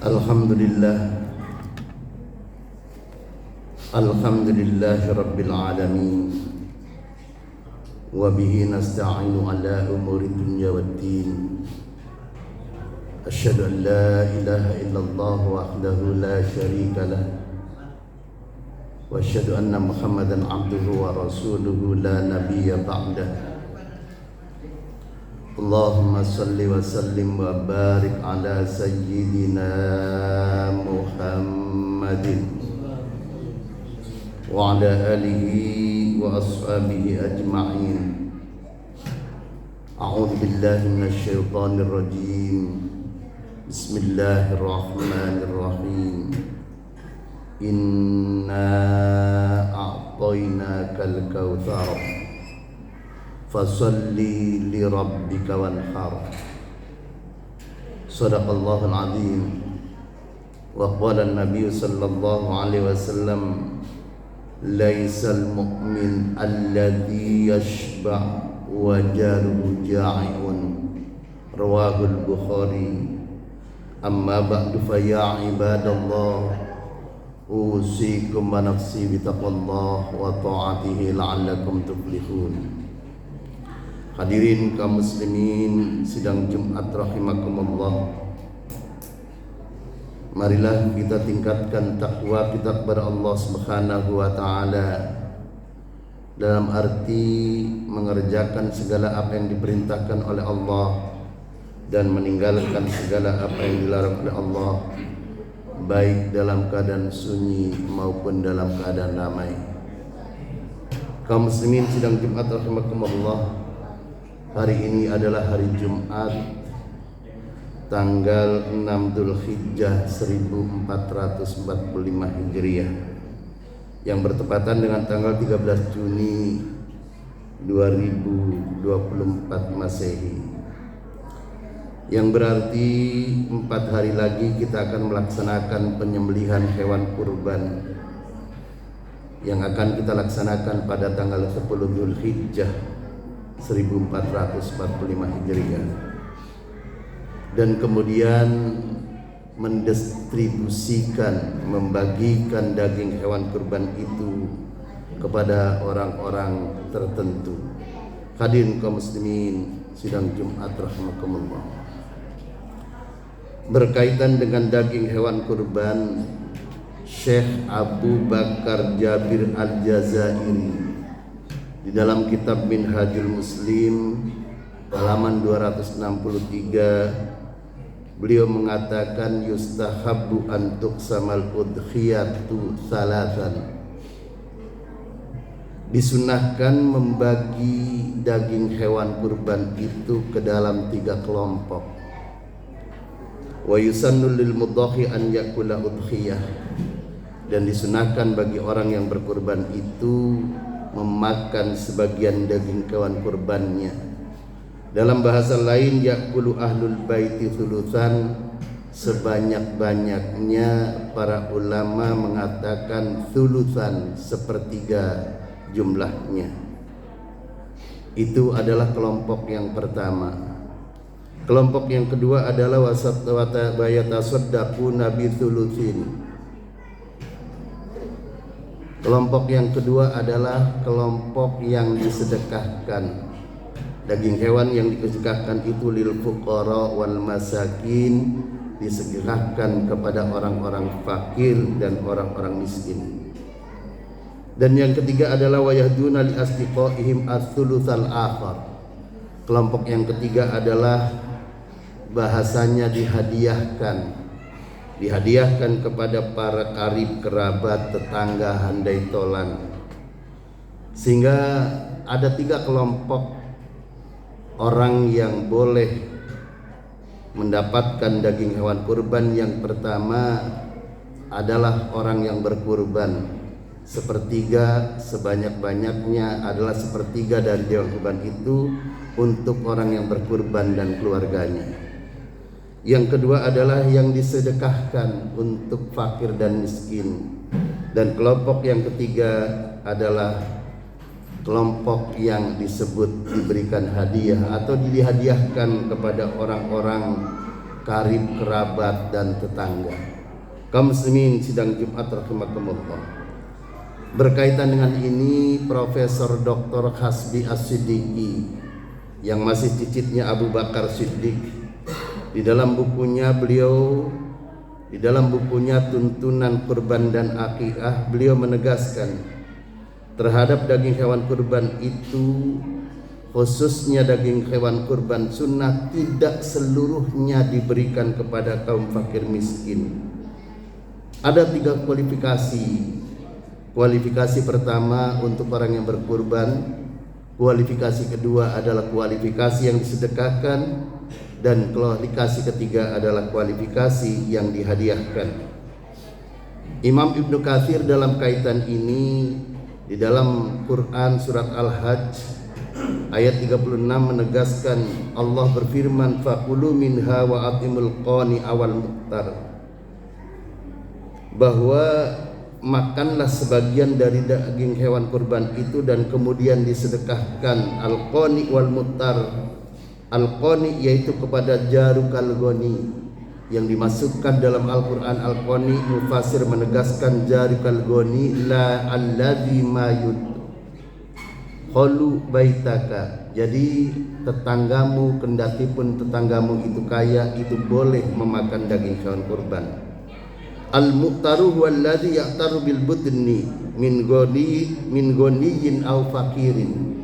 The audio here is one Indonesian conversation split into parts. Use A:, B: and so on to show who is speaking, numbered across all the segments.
A: Alhamdulillah, Alhamdulillahi Rabbil Alamin. Wa bihi nasta'inu ala umuri dunya waddin. Asyhadu an la ilaha illallah wahdahu la syarika lah. Wa asyhadu anna Muhammadan abduhu wa rasuluhu la nabiyya ba'dah. Allahumma salli wa sallim wa barik ala sayyidina Muhammadin wa ala alihi wa ashabihi ajma'in. A'udzu billahi minasy syaithanir rajim. Bismillahirrahmanirrahim. Inna a'tainakal kautsar fasalli li rabbika wanhar. Shadaqallahul azim. Wa qala an-nabiy sallallahu alaihi wasallam, laisal mu'min alladhi yashba' wa jaruhu ja'i'un. Rawahul Bukhari. Amma ba'du fa ya ibadallah, usikum wa nafsi bitaqwallah wa ta'atihi la'allakum tuflihun. Hadirin kaum muslimin sidang Jumat rahimakumullah. Marilah kita tingkatkan takwa kita kepada Allah Subhanahu wa taala dalam arti mengerjakan segala apa yang diperintahkan oleh Allah dan meninggalkan segala apa yang dilarang oleh Allah, baik dalam keadaan sunyi maupun dalam keadaan ramai. Kaum muslimin sidang Jumat rahimakumullah. Hari ini adalah hari Jumat tanggal 6 Dzulhijjah 1445 Hijriah yang bertepatan dengan tanggal 13 Juni 2024 Masehi, yang berarti 4 hari lagi kita akan melaksanakan penyembelihan hewan kurban yang akan kita laksanakan pada tanggal 10 Dzulhijjah 1445 Hijriah, dan kemudian mendistribusikan, membagikan daging hewan kurban itu kepada orang-orang tertentu. Hadirin kaum muslimin sidang Jumat rahimakumullah. Berkaitan dengan daging hewan kurban, Syekh Abu Bakar Jabir Al-Jazairi di dalam kitab Minhajul Muslim halaman 263 beliau mengatakan, yustahabbu an tuqsamal udhiyatu salatan. Disunahkan membagi daging hewan kurban itu ke dalam 3 kelompok. Wa yusannu lil mudhahi an yakula udhiyah, dan disunahkan bagi orang yang berkurban itu memakan sebagian daging hewan kurbannya. Dalam bahasa lain, yakulu ahlul baiti thulutsan. Sebanyak-banyaknya para ulama mengatakan thulutsan, sepertiga jumlahnya. Itu adalah kelompok yang pertama. Kelompok yang kedua adalah wayatasaddaqu nabi thulutsin. Kelompok yang kedua adalah kelompok yang disedekahkan. Daging hewan yang disedekahkan itu lil fuqara wal masakin, disedekahkan kepada orang-orang fakir dan orang-orang miskin. Dan yang ketiga adalah wayahduna li asdiqaihim ats-tsulutsal akhar. Kelompok yang ketiga adalah bahasanya dihadiahkan kepada para karib, kerabat, tetangga, handai tolan. Sehingga ada 3 kelompok orang yang boleh mendapatkan daging hewan kurban. Yang pertama adalah orang yang berkurban, sepertiga, sebanyak-banyaknya adalah sepertiga dari daging kurban itu untuk orang yang berkurban dan keluarganya. Yang kedua adalah yang disedekahkan untuk fakir dan miskin. Dan kelompok yang ketiga adalah kelompok yang disebut diberikan hadiah atau dihadiahkan kepada orang-orang karib kerabat dan tetangga. Kaum muslimin sidang Jumat rahimakumullah. Berkaitan dengan ini, Profesor Dr. Hasbi As-Siddiqi yang masih cicitnya Abu Bakar Siddiq, di dalam bukunya Tuntunan Kurban dan Akikah, beliau menegaskan terhadap daging hewan kurban itu, khususnya daging hewan kurban sunnah, tidak seluruhnya diberikan kepada kaum fakir miskin. Ada 3 kualifikasi. Kualifikasi pertama untuk orang yang berkurban, kualifikasi kedua adalah kualifikasi yang disedekahkan, dan kualifikasi ketiga adalah kualifikasi yang dihadiahkan. Imam Ibnu Katsir dalam kaitan ini di dalam Quran surat Al-Hajj ayat 36 menegaskan, Allah berfirman, faqulu minha wa atimul qani awal muqtar, bahwa makanlah sebagian dari daging hewan kurban itu dan kemudian disedekahkan. Al-qani wal muqtar, al-qani yaitu kepada jarukal goni, yang dimasukkan dalam Al-Quran al-qani, mufasir menegaskan jarukal goni la alladhi mayud kholu baitaka. Jadi tetanggamu, kendati pun tetanggamu itu kaya, itu boleh memakan daging hewan kurban. Al-muqtaru huwa alladhi ya'taru bil budni min ghaniyin aw fakirin.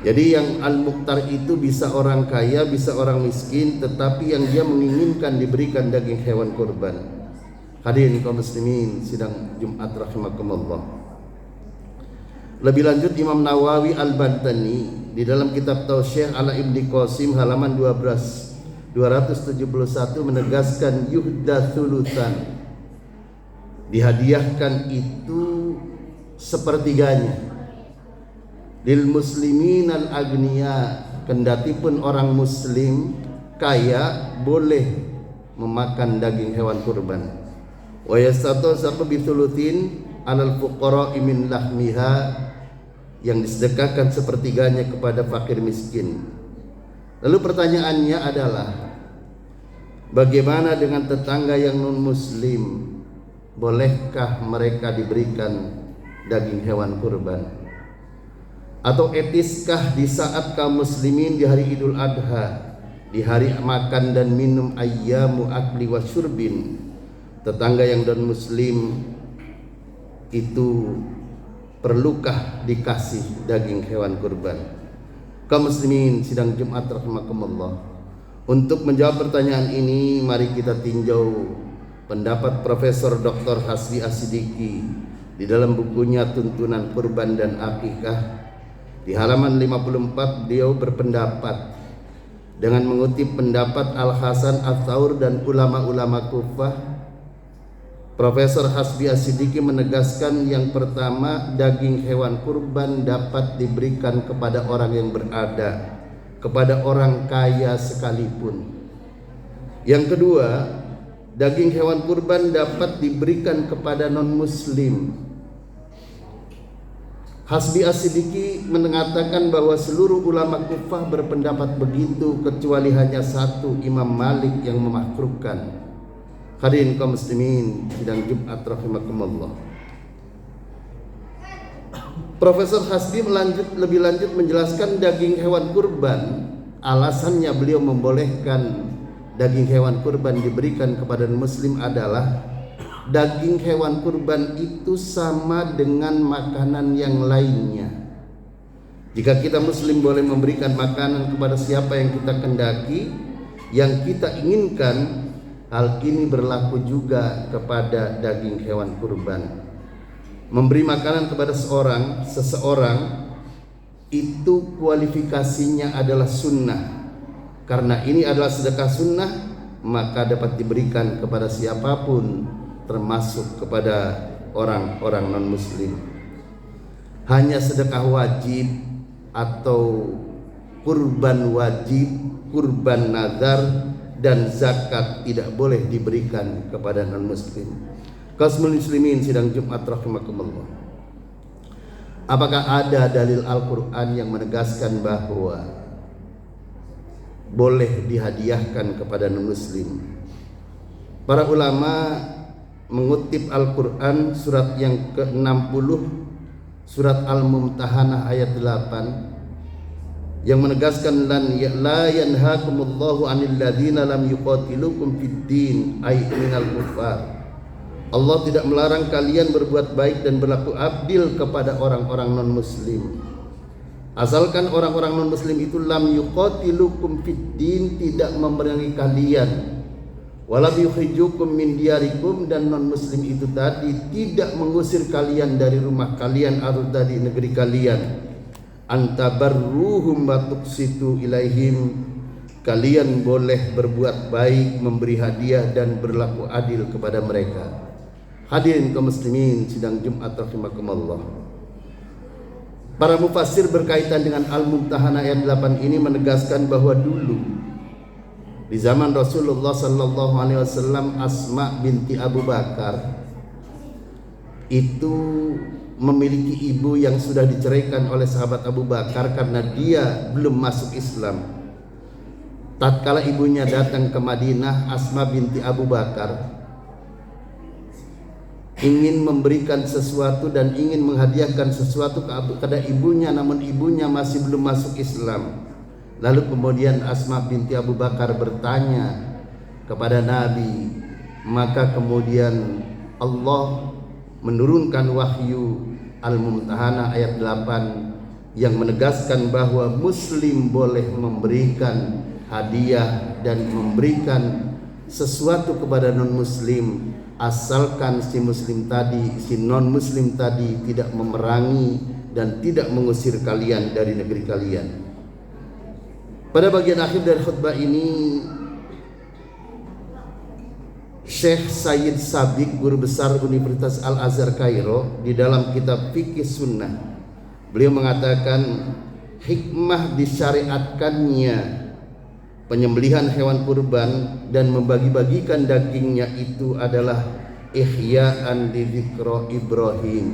A: Jadi yang al-muqtar itu bisa orang kaya, bisa orang miskin, tetapi yang dia menginginkan diberikan daging hewan kurban. Hadirin kaum muslimin sidang Jumat rahimakumullah. Lebih lanjut, Imam Nawawi Al-Bantani di dalam kitab Tausyih ala Ibni Qasim halaman 271 menegaskan yuhda thulutsan, dihadiahkan itu sepertiganya lil muslimin al agniya, kendati pun orang muslim kaya boleh memakan daging hewan kurban. Wa yastatasabu bi thulutsin alal fuqara min lahmiha, yang disedekahkan sepertiganya kepada fakir miskin. Lalu pertanyaannya adalah, bagaimana dengan tetangga yang non muslim? Bolehkah mereka diberikan daging hewan kurban? Atau etiskah di saat kaum muslimin di hari Idul Adha, di hari makan dan minum, ayyamu akli wa syurbin, tetangga yang non muslim itu perlukah dikasih daging hewan kurban? Kaum muslimin sidang Jumat rahimakumullah. Untuk menjawab pertanyaan ini, mari kita tinjau pendapat Profesor Dr. Hasbi As-Siddiqi di dalam bukunya Tuntunan Kurban dan Akikah. Di halaman 54 beliau berpendapat dengan mengutip pendapat Al-Hasan Ats-Tsaur dan ulama-ulama Kufah. Profesor Hasbi As-Siddiqi menegaskan, yang pertama, daging hewan kurban dapat diberikan kepada orang yang berada, kepada orang kaya sekalipun. Yang kedua, daging hewan kurban dapat diberikan kepada non-muslim. Hasbi As-Siddiqi mengatakan bahwa seluruh ulama Kufah berpendapat begitu, kecuali hanya satu, Imam Malik, yang memakruhkan. Hadirin kaum muslimin sidang Jumat rahimakumullah. Profesor Hasbi lebih lanjut menjelaskan daging hewan kurban, alasannya beliau membolehkan daging hewan kurban diberikan kepada muslim adalah daging hewan kurban itu sama dengan makanan yang lainnya. Jika kita muslim boleh memberikan makanan kepada siapa yang kita kendaki, yang kita inginkan, hal ini berlaku juga kepada daging hewan kurban. Memberi makanan kepada seseorang itu kualifikasinya adalah sunnah. Karena ini adalah sedekah sunnah, maka dapat diberikan kepada siapapun, termasuk kepada orang-orang non-muslim. Hanya sedekah wajib atau kurban wajib, kurban nazar, dan zakat tidak boleh diberikan kepada non-muslim. Kaum muslimin sidang Jumat rahimakumullah. Apakah ada dalil Al-Quran yang menegaskan bahwa boleh dihadiahkan kepada non-muslim. Para ulama mengutip Al-Quran surat yang ke-60, surat Al-Mumtahanah ayat 8, yang menegaskan la yanhakumullahu 'anil ladzina lam yuqatilukum fid din ay minal kufar. Allah tidak melarang kalian berbuat baik dan berlaku adil kepada orang-orang non-muslim, asalkan orang-orang non-muslim itu lam yuqatilukum fid din, tidak memerangi kalian, walam yukhrijukum min diyarikum, dan non-muslim itu tadi tidak mengusir kalian dari rumah kalian atau dari negeri kalian, antabarruhum wa tuqsitu ilaihim, kalian boleh berbuat baik, memberi hadiah dan berlaku adil kepada mereka. Hadirin kaum muslimin sidang Jumat rahimakumullah. Para mufassir berkaitan dengan Al-Mumtahanah ayat 8 ini menegaskan bahwa dulu di zaman Rasulullah sallallahu alaihi wasallam, Asma binti Abu Bakar itu memiliki ibu yang sudah diceraikan oleh sahabat Abu Bakar karena dia belum masuk Islam. Tatkala ibunya datang ke Madinah, Asma binti Abu Bakar ingin memberikan sesuatu dan ingin menghadiahkan sesuatu kepada ibunya, namun ibunya masih belum masuk Islam. Lalu kemudian Asma binti Abu Bakar bertanya kepada Nabi, maka kemudian Allah menurunkan wahyu Al-Mumtahanah ayat 8 yang menegaskan bahwa muslim boleh memberikan hadiah dan memberikan sesuatu kepada non-muslim, asalkan si non-muslim tadi tidak memerangi dan tidak mengusir kalian dari negeri kalian. Pada bagian akhir dari khutbah ini, Syekh Sayyid Sabiq, guru besar Universitas Al-Azhar Kairo, di dalam kitab Fikih Sunnah, beliau mengatakan hikmah disyariatkannya penyembelihan hewan kurban dan membagi-bagikan dagingnya itu adalah ihya'an li dzikra Ibrahim.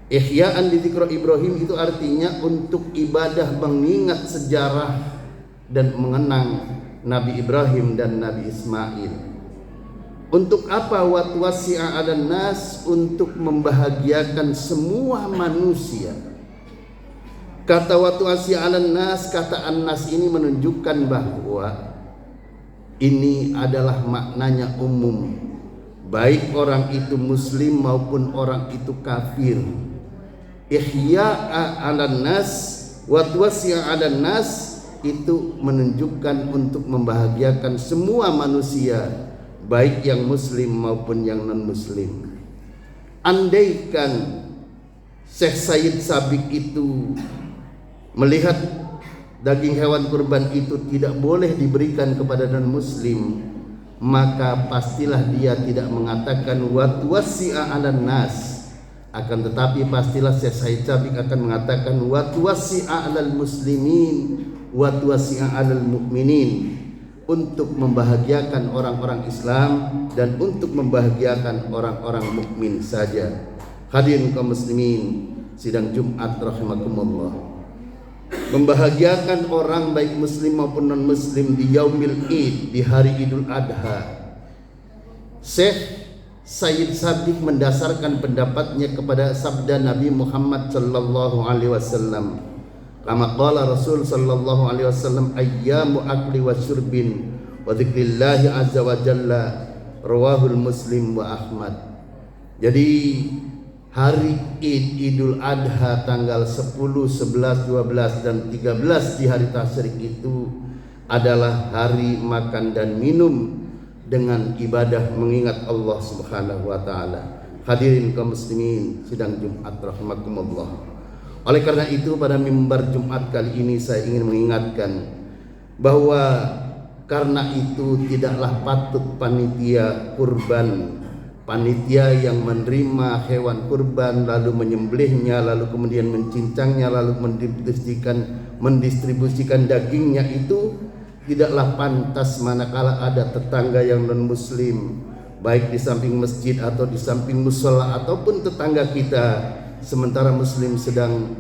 A: Ihya'an li dzikra Ibrahim itu artinya untuk ibadah mengingat sejarah dan mengenang Nabi Ibrahim dan Nabi Ismail. Untuk apa? Wa tuwasi'a 'alan nas, untuk membahagiakan semua manusia. Kata watu asya alan nas, kata an-nas ini menunjukkan bahwa ini adalah maknanya umum, baik orang itu muslim maupun orang itu kafir. Ihya'a alan nas, watu asya alan nas itu menunjukkan untuk membahagiakan semua manusia, baik yang muslim maupun yang non-muslim. Andaikan Syekh Sayyid Sabiq itu melihat daging hewan kurban itu tidak boleh diberikan kepada non-muslim, maka pastilah dia tidak mengatakan wa tuwasi'a 'alan nas, akan tetapi pastilah Syekh Sayyid Sabiq akan mengatakan wa tuwasi'a 'alal muslimin wa tuwasi'a 'alal mu'minin, untuk membahagiakan orang-orang Islam dan untuk membahagiakan orang-orang mukmin saja. Hadirin kaum muslimin sidang Jumat rahimakumullah, membahagiakan orang baik muslim maupun non muslim di yaumil id, di hari Idul Adha. Syekh Sayyid Sabiq mendasarkan pendapatnya kepada sabda Nabi Muhammad sallallahu alaihi wasallam, kama qala Rasul sallallahu alaihi wasallam, ayyamu akli wa syurbin wa dzikrillahi azza wa jalla, rawahul Muslim wa Ahmad. Jadi hari Id, Idul Adha tanggal 10, 11, 12 dan 13 di hari tasyrik itu adalah hari makan dan minum dengan ibadah mengingat Allah Subhanahu wa taala. Hadirin kaum muslimin sidang Jumat rahimakumullah. Oleh karena itu pada mimbar Jumat kali ini saya ingin mengingatkan bahwa karena itu tidaklah patut panitia kurban, panitia yang menerima hewan kurban lalu menyembelihnya, lalu kemudian mencincangnya, lalu mendistribusikan dagingnya, itu tidaklah pantas manakala ada tetangga yang non muslim, baik di samping masjid atau di samping mushola ataupun tetangga kita, sementara muslim sedang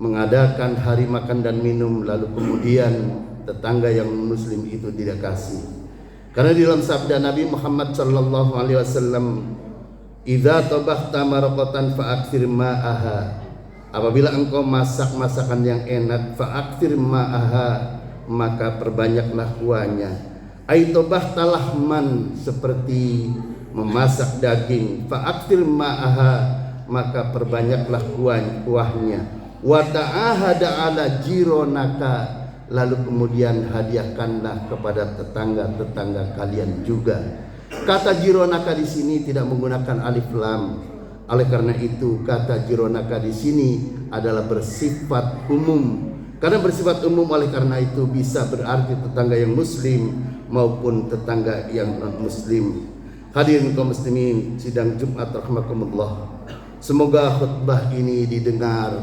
A: mengadakan hari makan dan minum, lalu kemudian tetangga yang muslim itu tidak kasih. Karena di dalam sabda Nabi Muhammad sallallahu alaihi wasallam, "Idza tabahta marqatan fa'akthir ma'aha." Apabila engkau masak masakan yang enak, fa'akthir ma'aha, maka perbanyaklah kuahnya. Ai tabahta lahman, seperti memasak daging, fa'akthir ma'aha, maka perbanyaklah kuahnya. Wa ta'ahada ala jironaka, lalu kemudian hadiahkanlah kepada tetangga-tetangga kalian juga. Kata jironaka di sini tidak menggunakan alif lam. Oleh karena itu kata jironaka di sini adalah bersifat umum. Karena bersifat umum, oleh karena itu bisa berarti tetangga yang muslim maupun tetangga yang non muslim. Hadirin kaum muslimin sidang Jumat rahimakumullah. Semoga khutbah ini didengar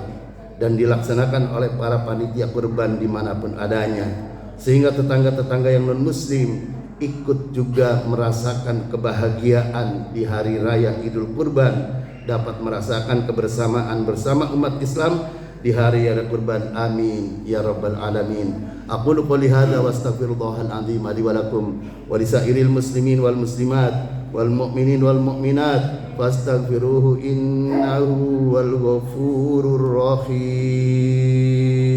A: dan dilaksanakan oleh para panitia kurban dimanapun adanya, sehingga tetangga-tetangga yang non muslim ikut juga merasakan kebahagiaan di hari raya Idul Kurban, dapat merasakan kebersamaan bersama umat Islam di hari raya kurban. Amin ya rabbal alamin. Aqulu qouli hadza wa astaghfirullahal azim li wa lakum wa lisairil muslimin wal muslimat wal mu'minin wal mu'minat fastaghfiruhu innahu wal ghafurur rahim.